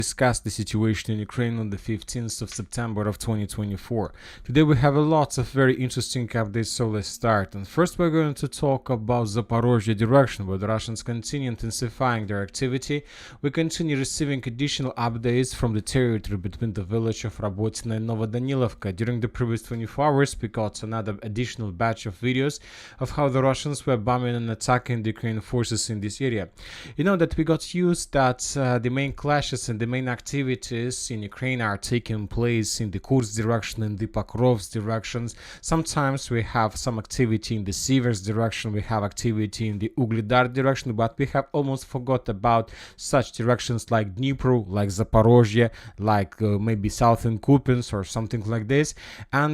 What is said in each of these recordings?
discuss the situation in Ukraine on the 15th of September of 2024. Today we have lots of very interesting updates, so let's start. And first we're going to talk about Zaporozhye direction, where the Russians continue intensifying their activity. We continue receiving additional updates from the territory between the village of Rabotina and Novodanilovka. During the previous 24 hours, we got another additional batch of videos of how the Russians were bombing and attacking the Ukrainian forces in this area. You know that we got used that the main clashes and the main activities in Ukraine are taking place in the Kursk direction and the Pokrovsk directions. Sometimes we have some activity in the Sivers direction, we have activity in the Ugledar direction, but we have almost forgot about such directions like Dnipro, like Zaporozhye, like maybe southern Kupiansk or something like this, and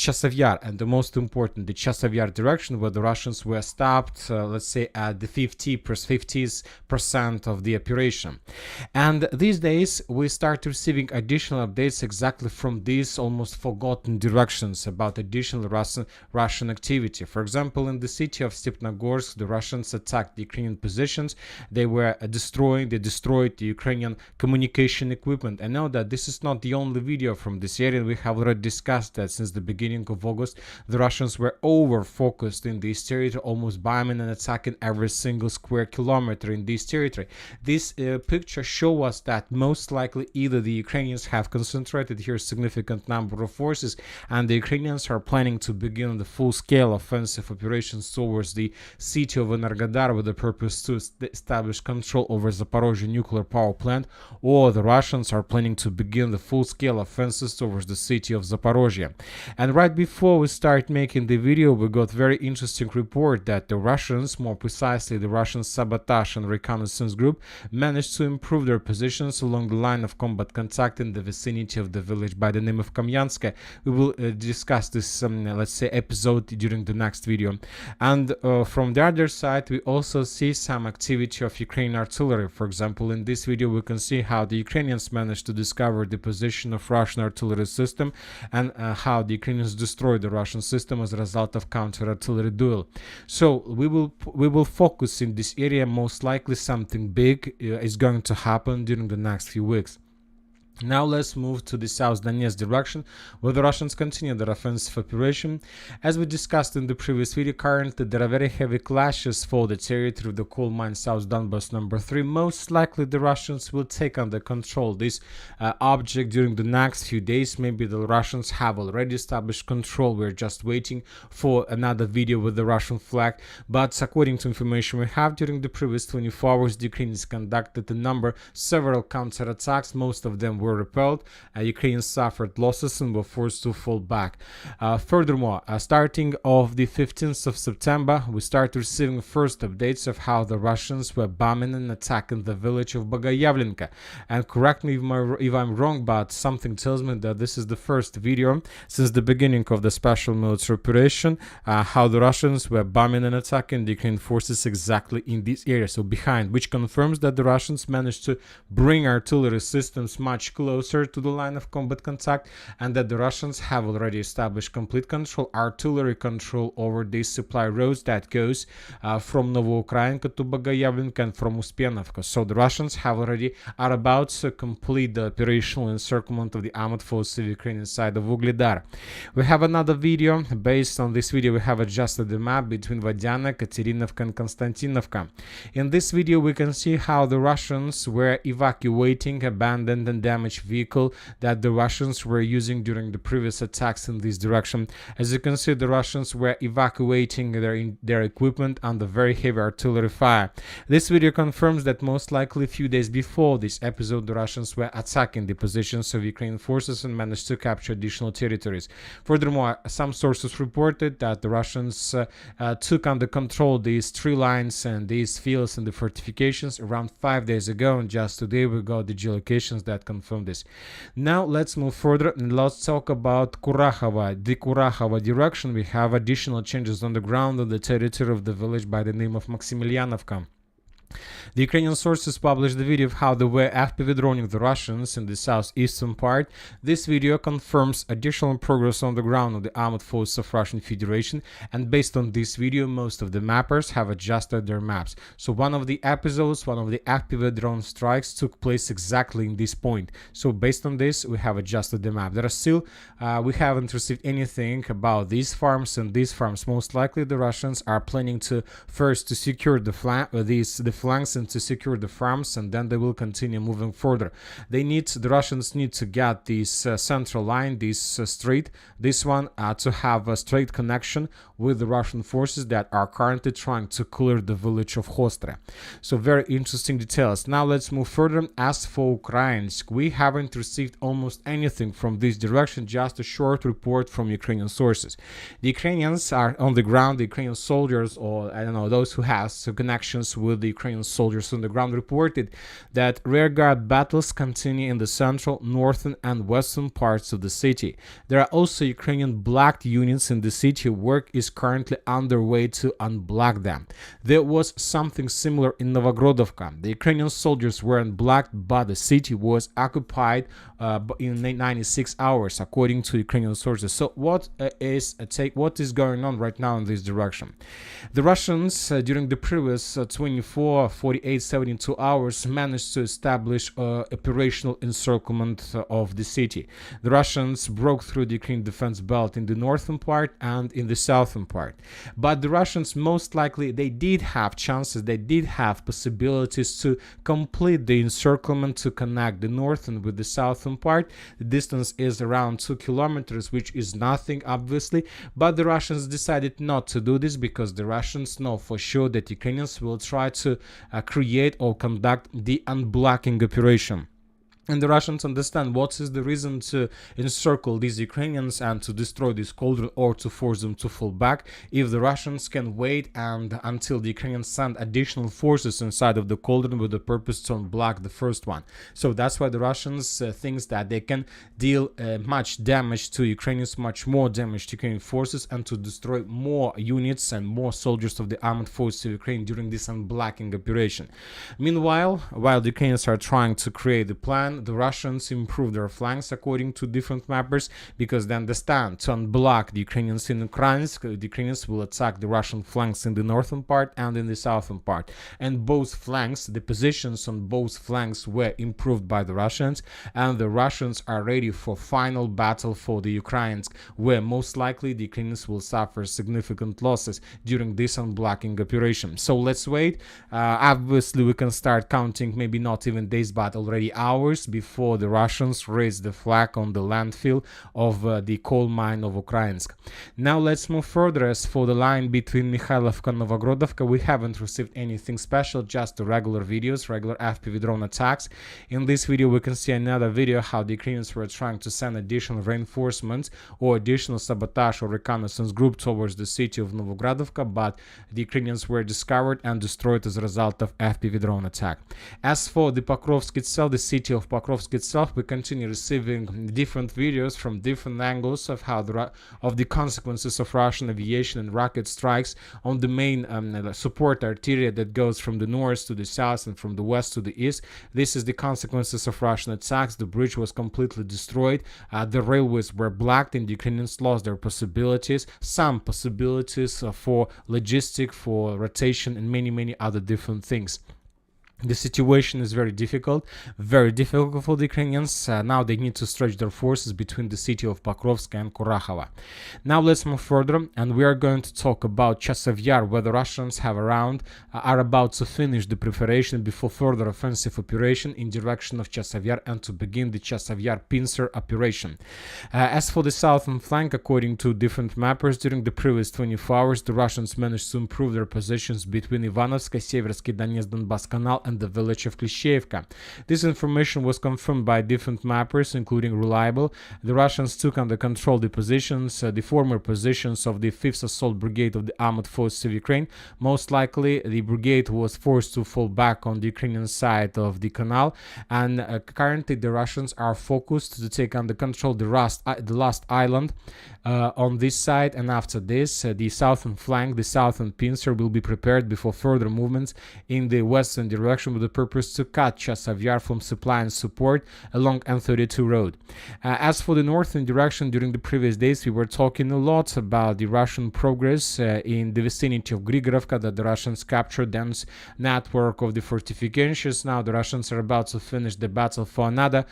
Chasiv Yar, and the most important, the Chasiv Yar direction, where the Russians were stopped, let's say at the 50% of the operation. And these days we start receiving additional updates exactly from these almost forgotten directions about additional Russian activity. For example, in the city of Stepnogorsk, the Russians attacked the Ukrainian positions. They destroyed the Ukrainian communication equipment. I know that this is not the only video from this area. We have already discussed that since the beginning of August, the Russians were over-focused in this territory, almost bombing and attacking every single square kilometer in this territory. This picture shows us that most likely either the Ukrainians have concentrated here a significant number of forces and the Ukrainians are planning to begin the full-scale offensive operations towards the city of Energodar with the purpose to establish control over Zaporozhye nuclear power plant, or the Russians are planning to begin the full-scale offensives towards the city of Zaporozhye. And right before we start making the video, we got very interesting report that the Russians, more precisely the Russian sabotage and reconnaissance group, managed to improve their positions along the line of combat contact in the vicinity of the village by the name of Kamyanska. We will discuss this, let's say, episode during the next video. And from the other side, we also see some activity of Ukrainian artillery. For example, in this video, we can see how the Ukrainians managed to discover the position of Russian artillery system and how the Ukrainians destroyed the Russian system as a result of counter-artillery duel. So we will focus in this area. Most likely something big is going to happen during the next few weeks. Now let's move to the South Donetsk direction, where the Russians continue their offensive operation. As we discussed in the previous video, currently there are very heavy clashes for the territory of the coal mine South Donbass number 3. Most likely the Russians will take under control this object during the next few days. Maybe the Russians have already established control. We're just waiting for another video with the Russian flag. But according to information we have, during the previous 24 hours, the Ukrainians conducted several counterattacks. Most of them were repelled. Ukrainians suffered losses and were forced to fall back. Furthermore, starting of the 15th of September, we start receiving first updates of how the Russians were bombing and attacking the village of Bogayavlenka. And correct me if I'm wrong, but something tells me that this is the first video since the beginning of the special military operation, how the Russians were bombing and attacking the Ukrainian forces exactly in this area, so behind, which confirms that the Russians managed to bring artillery systems much closer to the line of combat contact, and that the Russians have already established complete control, artillery control over these supply roads that goes from Novoukrayinka to Bogayavlenka and from Uspenovka. So the Russians are about to complete the operational encirclement of the armored forces of the Ukrainian side of Ugledar. We have another video. Based on this video, we have adjusted the map between Vadiana, Katerinovka and Konstantinovka. In this video, we can see how the Russians were evacuating abandoned and damaged vehicle that the Russians were using during the previous attacks in this direction. As you can see, the Russians were evacuating their equipment under very heavy artillery fire. This video confirms that most likely a few days before this episode, the Russians were attacking the positions of Ukrainian forces and managed to capture additional territories. Furthermore, some sources reported that the Russians took under control these tree lines and these fields and the fortifications around 5 days ago, and just today we got the geolocations that confirm this. Now let's move further and let's talk about Kurakhova. The Kurakhova direction, we have additional changes on the ground on the territory of the village by the name of Maximilianovka. The Ukrainian sources published the video of how they were FPV droning the Russians in the southeastern part. This video confirms additional progress on the ground of the armed forces of Russian Federation, and based on this video, most of the mappers have adjusted their maps. So one of the episodes, one of the FPV drone strikes took place exactly in this point. So based on this, we have adjusted the map. There are still, we haven't received anything about these farms and these farms. Most likely the Russians are planning to first to secure the flanks and to secure the farms, and then they will continue moving further. The Russians need to get this central line, this street, this one, to have a straight connection with the Russian forces that are currently trying to clear the village of Khostre. So very interesting details. Now let's move further. As for Ukrainsk, we haven't received almost anything from this direction, just a short report from Ukrainian sources. The Ukrainians are on the ground, the Ukrainian soldiers, or I don't know, those who have connections with the Ukrainian soldiers on the ground, reported that rearguard battles continue in the central, northern and western parts of the city. There are also Ukrainian blacked units in the city. Work is currently underway to unblock them. There was something similar in Novogrodovka. The Ukrainian soldiers were unblocked, but the city was occupied in 96 hours, according to Ukrainian sources. So what is going on right now in this direction? The Russians, during the previous 24, 48, 72 hours, managed to establish operational encirclement of the city. The Russians broke through the Ukrainian defense belt in the northern part and in the southern part. But the Russians, most likely, they did have chances, they did have possibilities to complete the encirclement, to connect the northern with the southern part. The distance is around 2 kilometers, which is nothing, obviously, but the Russians decided not to do this because the Russians know for sure that Ukrainians will try to create or conduct the unblocking operation. And the Russians understand what is the reason to encircle these Ukrainians and to destroy this cauldron or to force them to fall back if the Russians can wait and until the Ukrainians send additional forces inside of the cauldron with the purpose to unblock the first one. So that's why the Russians think that they can deal much damage to Ukrainians, much more damage to Ukrainian forces, and to destroy more units and more soldiers of the armed forces of Ukraine during this unblocking operation. Meanwhile, while the Ukrainians are trying to create the plan, the Russians improve their flanks according to different mappers, because they understand to unblock the Ukrainians in Ukrainsk, the Ukrainians will attack the Russian flanks in the northern part and in the southern part. And both flanks, the positions on both flanks were improved by the Russians, and the Russians are ready for final battle for the Ukrainsk, where most likely the Ukrainians will suffer significant losses during this unblocking operation. So let's wait. Obviously, we can start counting maybe not even days, but already hours before the Russians raise the flag on the landfill of the coal mine of Ukrainsk. Now let's move further. As for the line between Mikhailovka and Novogrodovka, we haven't received anything special, just the regular videos, regular FPV drone attacks. In this video, we can see another video how the Ukrainians were trying to send additional reinforcements or additional sabotage or reconnaissance group towards the city of Novogrodovka, but the Ukrainians were discovered and destroyed as a result of FPV drone attack. As for the Pokrovsk itself, the city of Pokrovsk itself, we continue receiving different videos from different angles of how the consequences of Russian aviation and rocket strikes on the main support artery that goes from the north to the south and from the west to the east. This is the consequences of Russian attacks. The bridge was completely destroyed. The railways were blocked, and the Ukrainians lost their possibilities, some possibilities for logistic, for rotation, and many other different things. The situation is very difficult for the Ukrainians. Now they need to stretch their forces between the city of Pokrovsk and Kurakhova. Now let's move further, and we are going to talk about Chasiv Yar, where the Russians are about to finish the preparation before further offensive operation in direction of Chasiv Yar and to begin the Chasiv Yar pincer operation. As for the southern flank, according to different mappers, during the previous 24 hours, the Russians managed to improve their positions between Ivanovsk, Seversky Donetsk, Donbas Canal, and the village of Klishchevka. This information was confirmed by different mappers, including Reliable. The Russians took under control the positions, the former positions of the 5th Assault Brigade of the Armored Forces of Ukraine. Most likely, the brigade was forced to fall back on the Ukrainian side of the canal, and currently the Russians are focused to take under control the last island on this side, and after this, the southern flank, the southern pincer, will be prepared before further movements in the western direction with the purpose to cut Chasiv Yar from supply and support along N32 road. As for the northern direction, during the previous days, we were talking a lot about the Russian progress in the vicinity of Grigorovka, that the Russians captured dense network of the fortifications. Now the Russians are about to finish the battle for another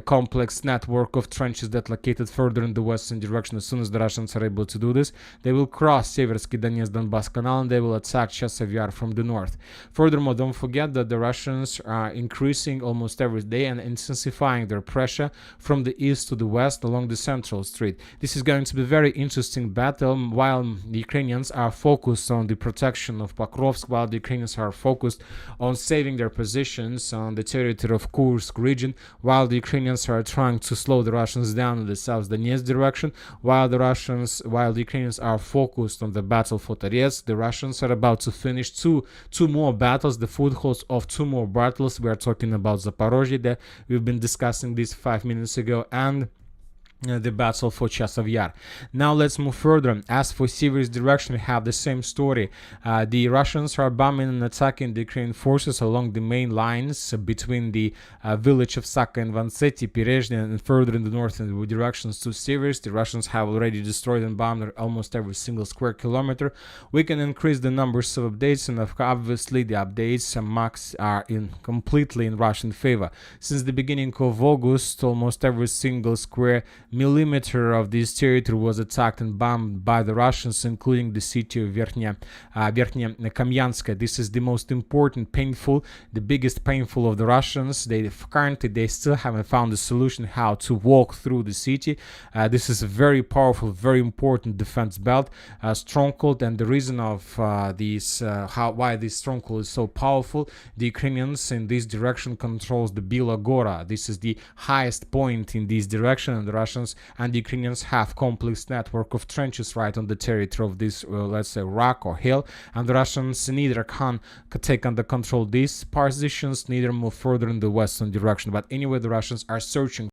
complex network of trenches that located further in the western direction. As soon as the Russians are able to do this, they will cross Seversky Donetsk-Donbass Canal and they will attack Chasiv Yar from the north. Furthermore, don't forget that the Russians are increasing almost every day and intensifying their pressure from the east to the west along the central street. This is going to be a very interesting battle. While the Ukrainians are focused on the protection of Pokrovsk, while the Ukrainians are focused on saving their positions on the territory of Kursk region, while the Ukrainians are trying to slow the Russians down in the South Donetsk direction, while the Ukrainians are focused on the battle for Toretsk, the Russians are about to finish two more battles, the footholds of two more battles. We are talking about Zaporozhye, that we've been discussing this 5 minutes ago, and the battle for Chasiv Yar. Now let's move further. As for Siversk direction, we have the same story. The Russians are bombing and attacking the Ukrainian forces along the main lines between the village of Saka and Vanseti, Pirezhny, and further in the northern directions to Siversk. The Russians have already destroyed and bombed almost every single square kilometer. We can increase the numbers of updates, and obviously the updates max are completely in Russian favor. Since the beginning of August, almost every single square millimeter of this territory was attacked and bombed by the Russians, including the city of Verkhnya Kamyanska. This is the most important, painful, the biggest painful of the Russians. They still haven't found a solution how to walk through the city. This is a very powerful, very important defense belt, stronghold, and the reason of why this stronghold is so powerful, the Ukrainians in this direction controls the Bila Gora. This is the highest point in this direction, and the Russians and the Ukrainians have complex network of trenches right on the territory of this, let's say, rock or hill, and the Russians neither can take under control these positions, neither move further in the western direction. But anyway, the Russians are searching